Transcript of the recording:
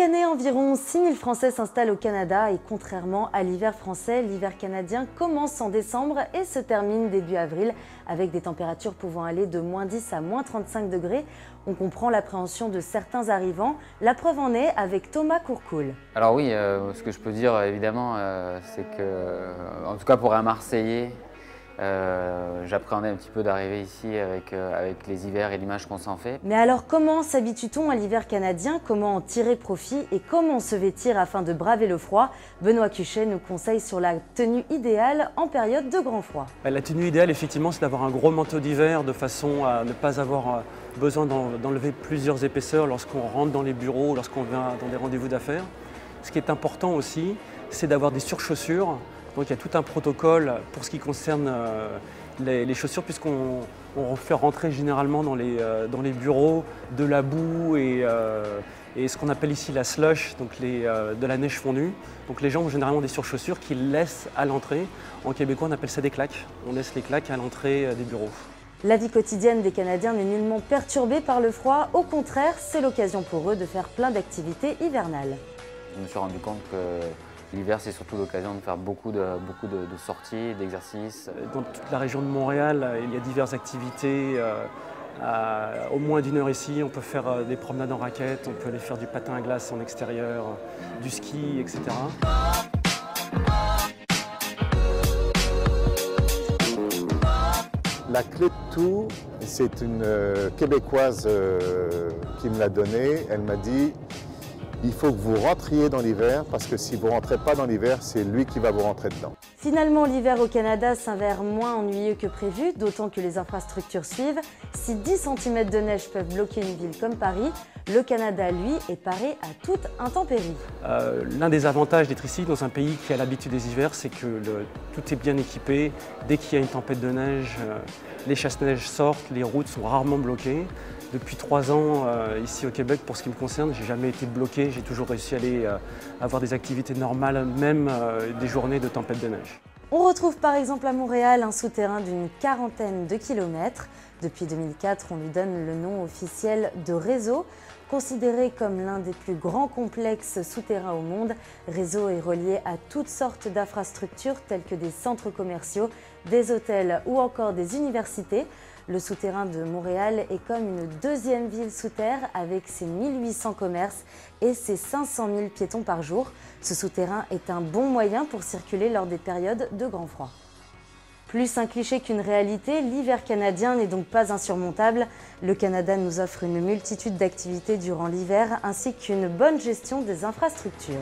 année, environ 6000 Français s'installent au Canada et contrairement à l'hiver français, l'hiver canadien commence en décembre et se termine début avril avec des températures pouvant aller de -10 à -35 degrés. On comprend l'appréhension de certains arrivants. La preuve en est avec Thomas Courcoul. Alors oui, ce que je peux dire évidemment, c'est que, en tout cas pour un Marseillais, j'appréhendais un petit peu d'arriver ici avec les hivers et l'image qu'on s'en fait. Mais alors comment s'habitue-t-on à l'hiver canadien? Comment en tirer profit et comment se vêtir afin de braver le froid? Benoît Cuchet nous conseille sur la tenue idéale en période de grand froid. La tenue idéale, effectivement, c'est d'avoir un gros manteau d'hiver de façon à ne pas avoir besoin d'enlever plusieurs épaisseurs lorsqu'on rentre dans les bureaux ou lorsqu'on vient dans des rendez-vous d'affaires. Ce qui est important aussi, c'est d'avoir des surchaussures. Donc il y a tout un protocole pour ce qui concerne les chaussures, puisqu'on fait rentrer généralement dans les bureaux de la boue et ce qu'on appelle ici la slush, donc de la neige fondue. Donc les gens ont généralement des surchaussures qu'ils laissent à l'entrée. En québécois, on appelle ça des claques. On laisse les claques à l'entrée des bureaux. La vie quotidienne des Canadiens n'est nullement perturbée par le froid. Au contraire, c'est l'occasion pour eux de faire plein d'activités hivernales. Je me suis rendu compte que l'hiver, c'est surtout l'occasion de faire beaucoup de sorties, d'exercices. Dans toute la région de Montréal, il y a diverses activités. Au moins d'1 heure ici, on peut faire des promenades en raquettes, on peut aller faire du patin à glace en extérieur, du ski, etc. La clé de tout, c'est une Québécoise qui me l'a donnée. Elle m'a dit: il faut que vous rentriez dans l'hiver, parce que si vous ne rentrez pas dans l'hiver, c'est lui qui va vous rentrer dedans. Finalement, l'hiver au Canada s'avère moins ennuyeux que prévu, d'autant que les infrastructures suivent. Si 10 cm de neige peuvent bloquer une ville comme Paris, le Canada, lui, est paré à toute intempérie. L'un des avantages d'être ici, dans un pays qui a l'habitude des hivers, c'est que tout est bien équipé. Dès qu'il y a une tempête de neige, les chasse-neige sortent, les routes sont rarement bloquées. Depuis 3 ans, ici au Québec, pour ce qui me concerne, j'ai jamais été bloqué. J'ai toujours réussi à aller avoir des activités normales, même des journées de tempête de neige. On retrouve par exemple à Montréal un souterrain d'une 40aine de kilomètres. Depuis 2004, on lui donne le nom officiel de Réseau. Considéré comme l'un des plus grands complexes souterrains au monde, Réseau est relié à toutes sortes d'infrastructures telles que des centres commerciaux, des hôtels ou encore des universités. Le souterrain de Montréal est comme une deuxième ville sous terre avec ses 1800 commerces et ses 500 000 piétons par jour. Ce souterrain est un bon moyen pour circuler lors des périodes de grand froid. Plus un cliché qu'une réalité, l'hiver canadien n'est donc pas insurmontable. Le Canada nous offre une multitude d'activités durant l'hiver ainsi qu'une bonne gestion des infrastructures.